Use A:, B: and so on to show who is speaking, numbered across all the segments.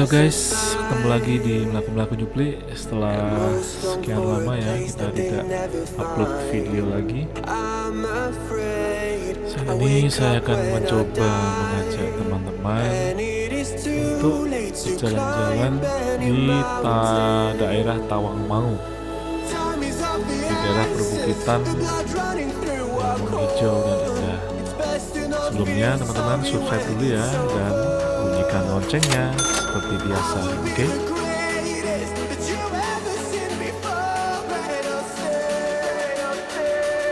A: Halo guys, ketemu lagi di Melaku-Melaku Jupli. Setelah sekian lama ya kita tidak upload video lagi. Saat ini saya akan mencoba mengajak teman-teman untuk berjalan-jalan di daerah Tawangmangu, di daerah perbukitan yang hijau dan indah. Sebelumnya teman-teman subscribe dulu ya dan bunyikan loncengnya seperti biasa, oke?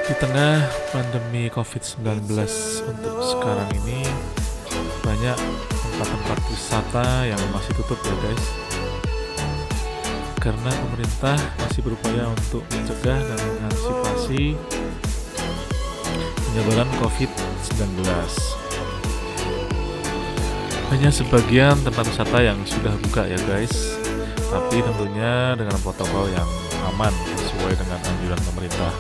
A: Di tengah pandemi COVID-19 untuk sekarang ini, banyak tempat-tempat wisata yang masih tutup ya guys, karena pemerintah masih berupaya untuk mencegah dan mengantisipasi penyebaran COVID-19. Hanya sebagian tempat wisata yang sudah buka ya guys, tapi tentunya dengan protokol yang aman sesuai dengan anjuran pemerintah.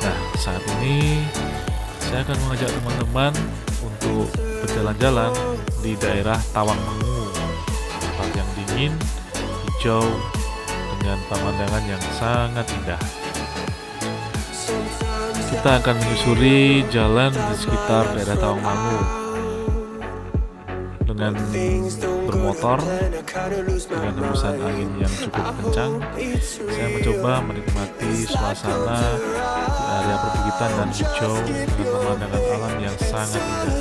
A: Nah, saat ini saya akan mengajak teman-teman untuk berjalan-jalan di daerah Tawangmangu, tempat yang dingin, hijau, dengan pemandangan yang sangat indah. Kita akan menyusuri jalan di sekitar daerah Tawangmangu dengan bermotor, dengan hembusan angin yang cukup kencang. Saya mencoba menikmati suasana di area perbukitan dan hijau dengan pemandangan alam yang sangat indah.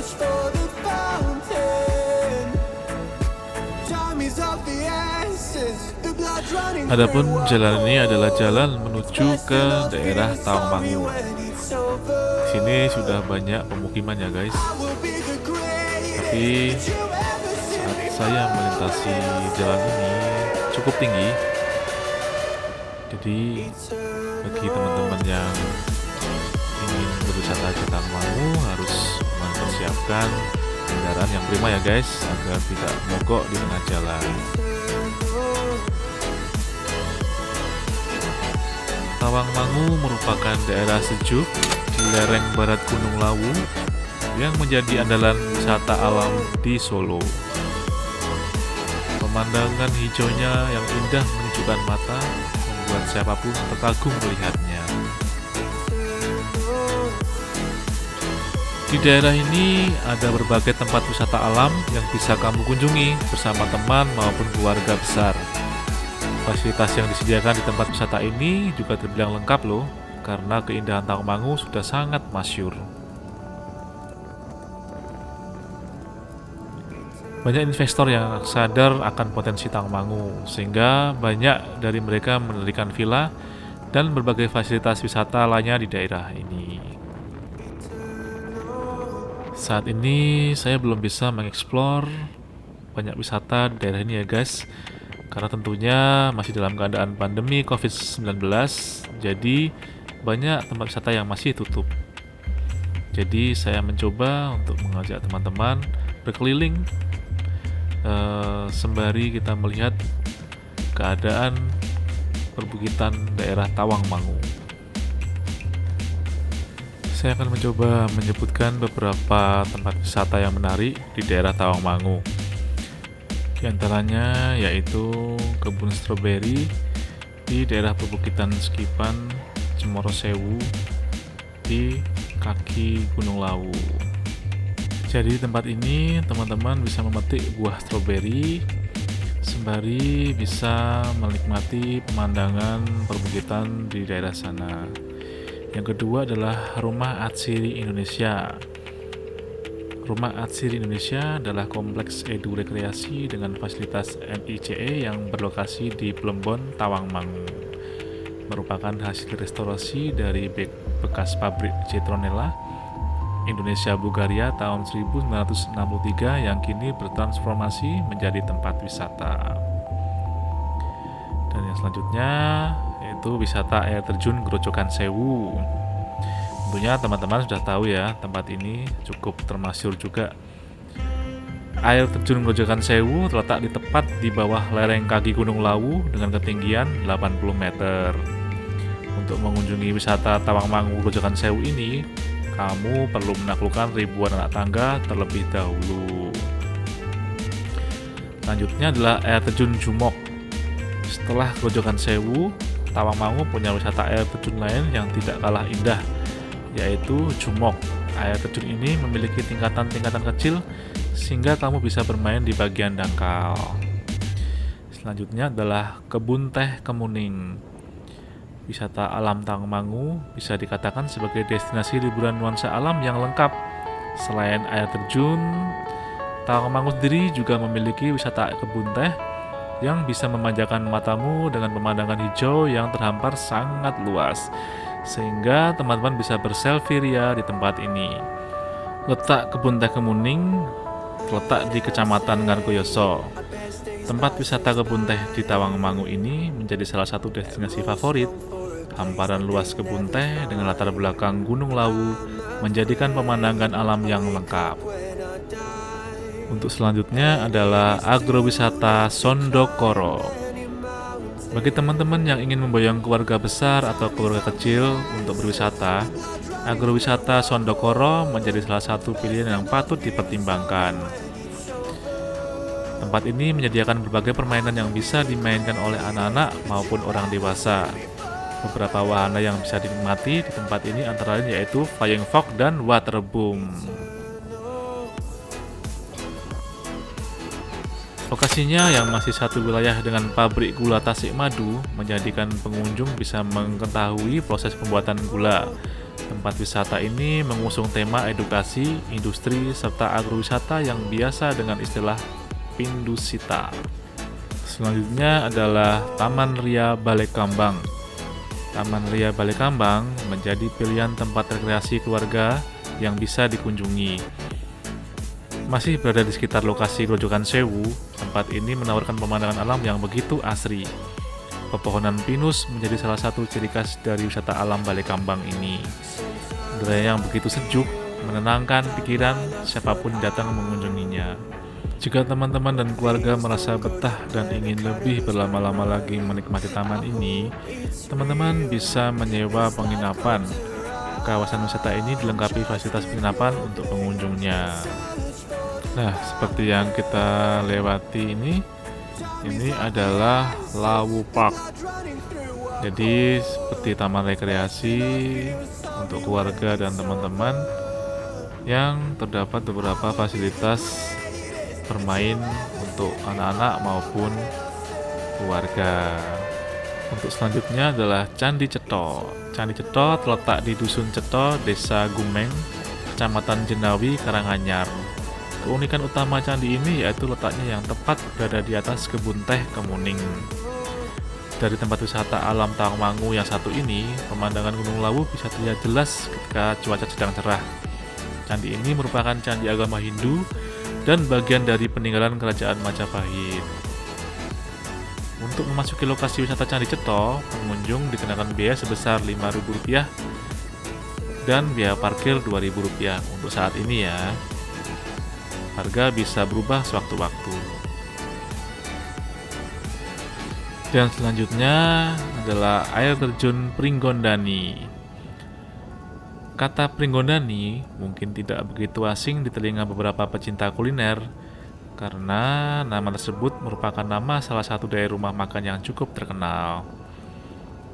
A: Adapun jalan ini adalah jalan menuju ke daerah Tawangmangu. Di sini sudah banyak pemukiman ya guys. Tapi saat saya melintasi jalan ini cukup tinggi, jadi bagi teman-teman yang ingin berwisata ke Tawangmangu harus mempersiapkan kendaraan yang prima ya guys, agar tidak mogok di tengah jalan. Tawangmangu merupakan daerah sejuk di lereng barat Gunung Lawu yang menjadi andalan wisata alam di Solo. Pemandangan hijaunya yang indah menyejukkan mata membuat siapapun terkagum melihatnya. Di daerah ini ada berbagai tempat wisata alam yang bisa kamu kunjungi bersama teman maupun keluarga besar. Fasilitas yang disediakan di tempat wisata ini juga terbilang lengkap loh, karena keindahan Tawangmangu sudah sangat masyhur. Banyak investor yang sadar akan potensi Tawangmangu, sehingga banyak dari mereka mendirikan villa dan berbagai fasilitas wisata lainnya di daerah ini. Saat ini saya belum bisa mengeksplor banyak wisata di daerah ini ya guys, karena tentunya masih dalam keadaan pandemi COVID-19, jadi banyak tempat wisata yang masih tutup. Jadi saya mencoba untuk mengajak teman-teman berkeliling sembari kita melihat keadaan perbukitan daerah Tawangmangu. Saya akan mencoba menyebutkan beberapa tempat wisata yang menarik di daerah Tawangmangu. Di antaranya yaitu kebun stroberi di daerah perbukitan Skipan Cemoro Sewu di kaki Gunung Lawu. Jadi di tempat ini teman-teman bisa memetik buah stroberi sembari bisa menikmati pemandangan perbukitan di daerah sana. Yang kedua adalah Rumah Atsiri Indonesia. Rumah Atsiri Indonesia adalah kompleks edu rekreasi dengan fasilitas MICE yang berlokasi di Plembon, Tawangmangu. Merupakan hasil restorasi dari bekas pabrik Citronella Indonesia Bulgaria tahun 1963 yang kini bertransformasi menjadi tempat wisata. Dan yang selanjutnya yaitu wisata air terjun Grojogan Sewu. Tentunya teman-teman sudah tahu ya, tempat ini cukup termasyhur juga. Air terjun Grojogan Sewu terletak tepat di bawah lereng kaki Gunung Lawu dengan ketinggian 80 meter. Untuk mengunjungi wisata Tawangmangu Grojogan Sewu ini, kamu perlu menaklukkan ribuan anak tangga terlebih dahulu. Selanjutnya adalah air terjun Jumok. Setelah Grojogan Sewu, Tawangmangu punya wisata air terjun lain yang tidak kalah indah, yaitu Jumok. Air terjun ini memiliki tingkatan-tingkatan kecil sehingga kamu bisa bermain di bagian dangkal. Selanjutnya adalah Kebun Teh Kemuning. Wisata alam Tawangmangu bisa dikatakan sebagai destinasi liburan nuansa alam yang lengkap. Selain air terjun, Tawangmangu sendiri juga memiliki wisata kebun teh yang bisa memanjakan matamu dengan pemandangan hijau yang terhampar sangat luas, sehingga teman-teman bisa berselfie ria di tempat ini. Letak Kebun Teh Kemuning terletak di Kecamatan Ngargoyoso. Tempat wisata kebun teh di Tawangmangu ini menjadi salah satu destinasi favorit. Hamparan luas kebun teh dengan latar belakang Gunung Lawu menjadikan pemandangan alam yang lengkap. Untuk selanjutnya adalah agrowisata Sondokoro. Bagi teman-teman yang ingin memboyong keluarga besar atau keluarga kecil untuk berwisata, agrowisata Sondokoro menjadi salah satu pilihan yang patut dipertimbangkan. Tempat ini menyediakan berbagai permainan yang bisa dimainkan oleh anak-anak maupun orang dewasa. Beberapa wahana yang bisa dinikmati di tempat ini antara lain yaitu Flying Fox dan Waterboom. Lokasinya yang masih satu wilayah dengan pabrik gula Tasikmadu menjadikan pengunjung bisa mengetahui proses pembuatan gula. Tempat wisata ini mengusung tema edukasi, industri, serta agrowisata yang biasa dengan istilah Pindusita. Selanjutnya adalah Taman Ria Balekambang. Taman Ria Balekambang menjadi pilihan tempat rekreasi keluarga yang bisa dikunjungi. Masih berada di sekitar lokasi Grojogan Sewu, tempat ini menawarkan pemandangan alam yang begitu asri. Pepohonan pinus menjadi salah satu ciri khas dari wisata alam Balekambang ini. Udara yang begitu sejuk, menenangkan pikiran siapapun datang mengunjunginya. Jika teman-teman dan keluarga merasa betah dan ingin lebih berlama-lama lagi menikmati taman ini, teman-teman bisa menyewa penginapan. Kawasan wisata ini dilengkapi fasilitas penginapan untuk pengunjungnya. Nah, seperti yang kita lewati ini adalah Lawu Park. Jadi seperti taman rekreasi untuk keluarga dan teman-teman yang terdapat beberapa fasilitas bermain untuk anak-anak maupun keluarga. Untuk selanjutnya adalah Candi Cetho. Candi Cetho terletak di Dusun Cetho, Desa Gumeng, Kecamatan Jenawi, Karanganyar. Keunikan utama candi ini yaitu letaknya yang tepat berada di atas kebun teh Kemuning. Dari tempat wisata alam Tawangmangu yang satu ini, pemandangan Gunung Lawu bisa terlihat jelas ketika cuaca sedang cerah. Candi ini merupakan candi agama Hindu dan bagian dari peninggalan kerajaan Majapahit. Untuk memasuki lokasi wisata Candi Cetho, pengunjung dikenakan biaya sebesar Rp5.000 dan biaya parkir Rp2.000 untuk saat ini ya. Harga bisa berubah sewaktu-waktu. Dan selanjutnya adalah air terjun Pringgondani. Kata Pringgondani mungkin tidak begitu asing di telinga beberapa pecinta kuliner karena nama tersebut merupakan nama salah satu dari rumah makan yang cukup terkenal.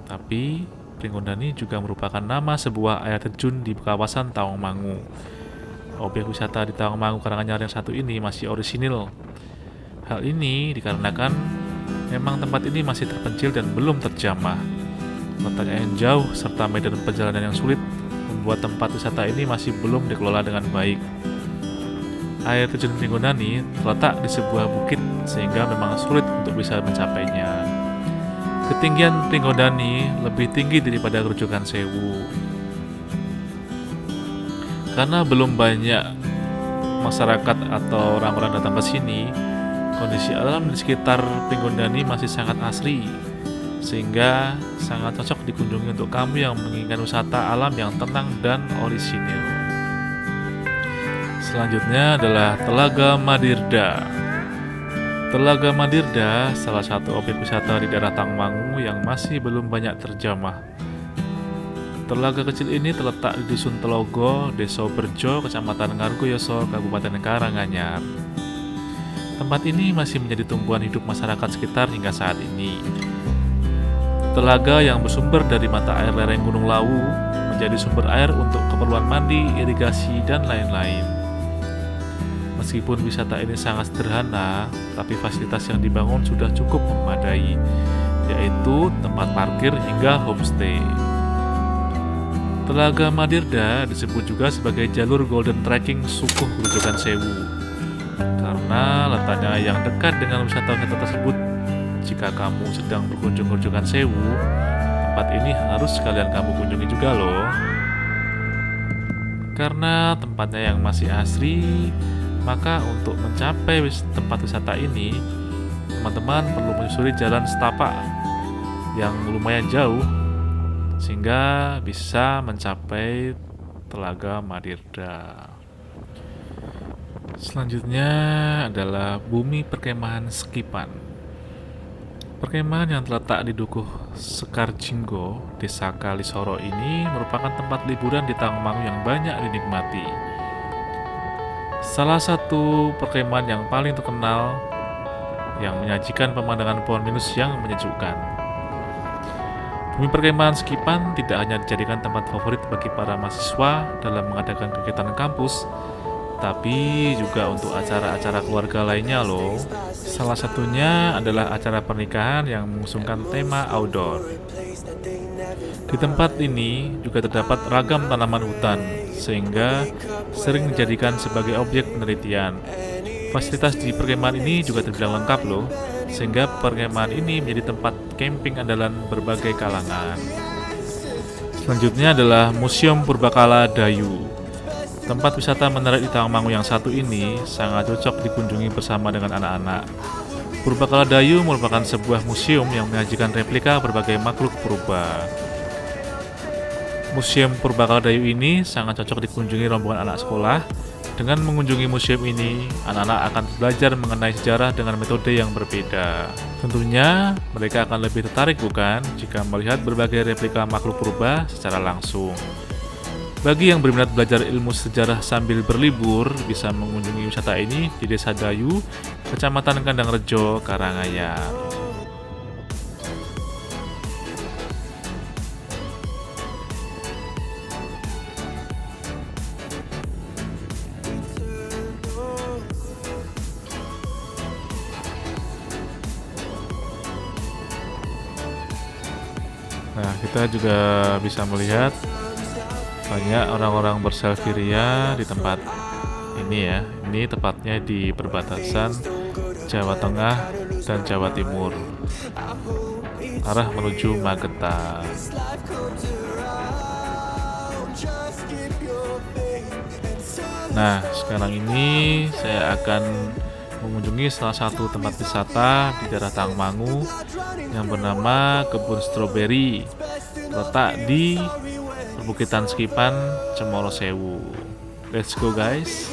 A: Tapi Pringgondani juga merupakan nama sebuah air terjun di kawasan Tawangmangu. Objek wisata di Tawangmangu Karanganyar yang satu ini masih orisinil. Hal ini dikarenakan memang tempat ini masih terpencil dan belum terjamah. Letaknya yang jauh serta medan perjalanan yang sulit membuat tempat wisata ini masih belum dikelola dengan baik. Air terjun Pringgondani terletak di sebuah bukit sehingga memang sulit untuk bisa mencapainya. Ketinggian Pringgondani lebih tinggi daripada Grojogan Sewu. Karena belum banyak masyarakat atau orang-orang datang ke sini, kondisi alam di sekitar Pringgondani masih sangat asri, sehingga sangat cocok dikunjungi untuk kamu yang menginginkan wisata alam yang tenang dan orisinil. Selanjutnya adalah Telaga Madirda. Telaga Madirda salah satu objek wisata di daerah Tawangmangu yang masih belum banyak terjamah. Telaga kecil ini terletak di Dusun Telogo, Desa Berjo, Kecamatan Ngargoyoso, Kabupaten Karanganyar. Tempat ini masih menjadi tumpuan hidup masyarakat sekitar hingga saat ini. Telaga yang bersumber dari mata air lereng Gunung Lawu menjadi sumber air untuk keperluan mandi, irigasi, dan lain-lain. Meskipun wisata ini sangat sederhana, tapi fasilitas yang dibangun sudah cukup memadai, yaitu tempat parkir hingga homestay. Telaga Madirda disebut juga sebagai jalur golden trekking Sukuh Grojogan Sewu, karena letaknya yang dekat dengan wisata-wisata tersebut. Jika kamu sedang berkunjung ke Grojogan Sewu, tempat ini harus sekalian kamu kunjungi juga loh. Karena tempatnya yang masih asri, maka untuk mencapai tempat wisata ini, teman-teman perlu menyusuri jalan setapak yang lumayan jauh, sehingga bisa mencapai Telaga Madirda. Selanjutnya adalah Bumi Perkemahan Skipan. Perkemahan yang terletak di Dukuh Sekarjinggo, Desa Kalisoro ini merupakan tempat liburan di Tawangmangu yang banyak dinikmati. Salah satu perkemahan yang paling terkenal yang menyajikan pemandangan pohon pinus yang menyejukkan. Bumi Perkemahan Skipan tidak hanya dijadikan tempat favorit bagi para mahasiswa dalam mengadakan kegiatan kampus, tapi juga untuk acara-acara keluarga lainnya loh. Salah satunya adalah acara pernikahan yang mengusungkan tema outdoor. Di tempat ini juga terdapat ragam tanaman hutan, sehingga sering dijadikan sebagai objek penelitian. Fasilitas di perkemahan ini juga terbilang lengkap loh, sehingga perkemahan ini menjadi tempat camping andalan berbagai kalangan. Selanjutnya adalah Museum Purbakala Dayu. Tempat wisata menarik di Tawangmangu yang satu ini sangat cocok dikunjungi bersama dengan anak-anak. Purbakala Dayu merupakan sebuah museum yang menyajikan replika berbagai makhluk purba. Museum Purbakala Dayu ini sangat cocok dikunjungi rombongan anak sekolah. Dengan mengunjungi museum ini, anak-anak akan belajar mengenai sejarah dengan metode yang berbeda. Tentunya, mereka akan lebih tertarik bukan jika melihat berbagai replika makhluk purba secara langsung. Bagi yang berminat belajar ilmu sejarah sambil berlibur, bisa mengunjungi wisata ini di Desa Dayu, Kecamatan Kandangrejo, Karanganyar. Nah, kita juga bisa melihat banyak orang-orang berselfie ria di tempat ini ya. Ini tepatnya di perbatasan Jawa Tengah dan Jawa Timur, arah menuju Magetan. Nah, sekarang ini saya akan mengunjungi salah satu tempat wisata di daerah Tawangmangu yang bernama Kebun Stroberi, terletak di Perbukitan Skipan, Cemoro Sewu. Let's go guys.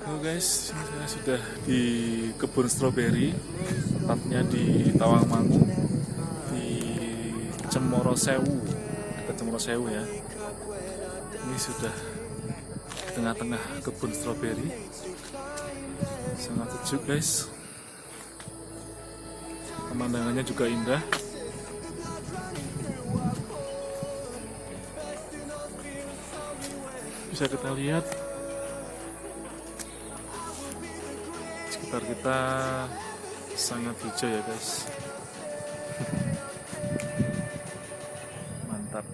A: Halo guys, ini saya sudah di kebun stroberi, tepatnya di Tawangmangu, di Cemoro Sewu, dekat Cemoro Sewu ya. Ini sudah di tengah-tengah kebun stroberi, sangat sejuk guys. Pemandangannya juga indah. Bisa kita lihat sekitar kita sangat hijau ya guys. Mantap.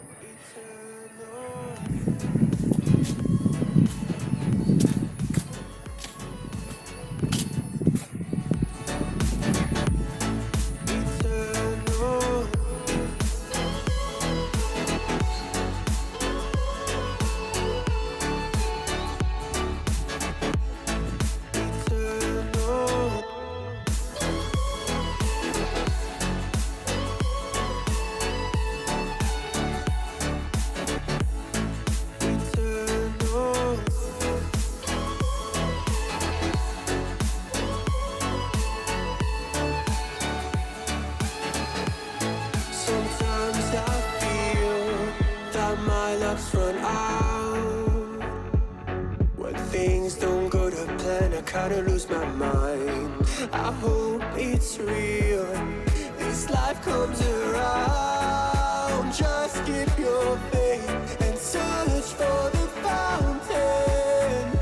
B: My luck's run out. When things don't go to plan, I kinda lose my mind. I hope it's real, this life comes around. Just keep your faith and search for the fountain.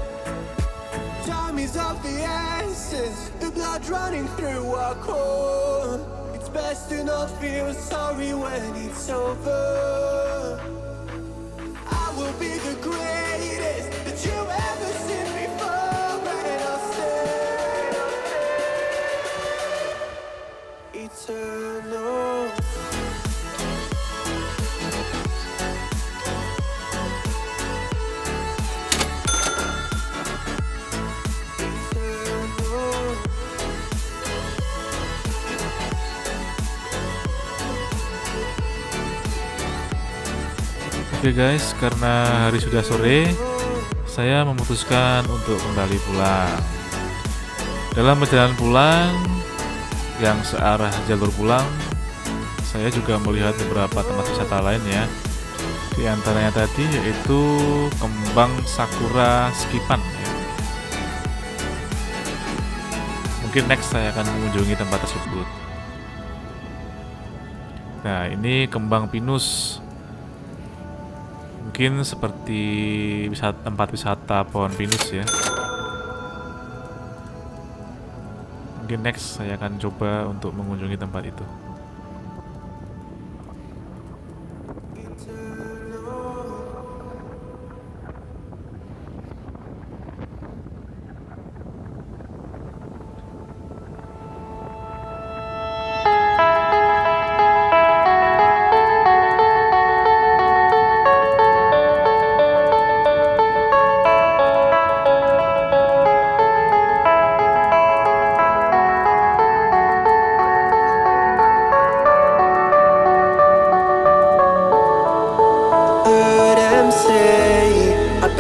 B: Time is of the essence, the blood running through our core. It's best to not feel sorry when it's over. Will be the greatest that you ever seen before, and I'll stay eternal.
A: Oke guys, karena hari sudah sore, saya memutuskan untuk kembali pulang. Dalam perjalanan pulang yang searah jalur pulang, saya juga melihat beberapa tempat wisata lain ya. Di antaranya tadi yaitu kembang sakura skipan ya. Mungkin next saya akan mengunjungi tempat tersebut. Nah, ini kembang pinus. Mungkin seperti tempat wisata pohon pinus ya. Mungkin next saya akan coba untuk mengunjungi tempat itu.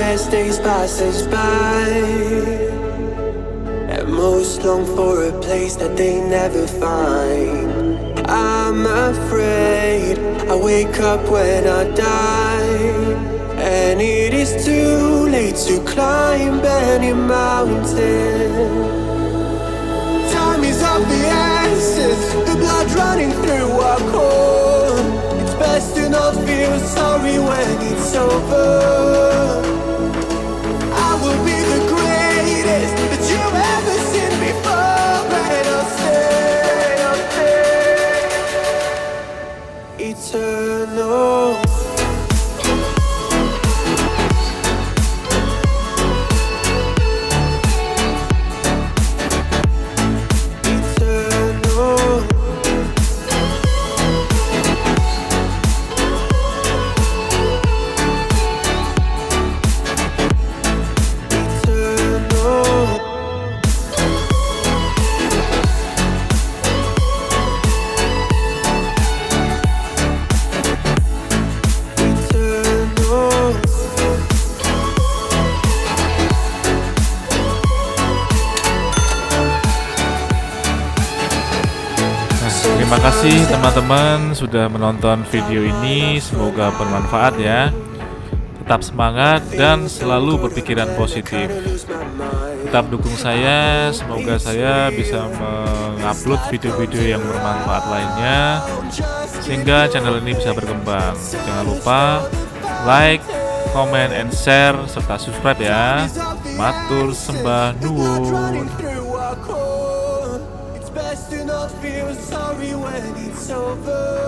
B: Best days passes by, and most long for a place that they never find. I'm afraid I wake up when I die, and it is too late to climb any mountain. Time is of the essence, the blood running through our core. It's best to not feel sorry when it's over. Will be the greatest that you've ever seen before, and I'll stay eternal.
A: kasih teman-teman sudah menonton video ini. Semoga bermanfaat ya. Tetap semangat dan selalu berpikiran positif. Tetap dukung saya. Semoga saya bisa mengupload video-video yang bermanfaat lainnya sehingga channel ini bisa berkembang. Jangan lupa like, comment, and share serta subscribe ya. Matur sembah nuwun.
B: It's best to not feel sorry when it's over.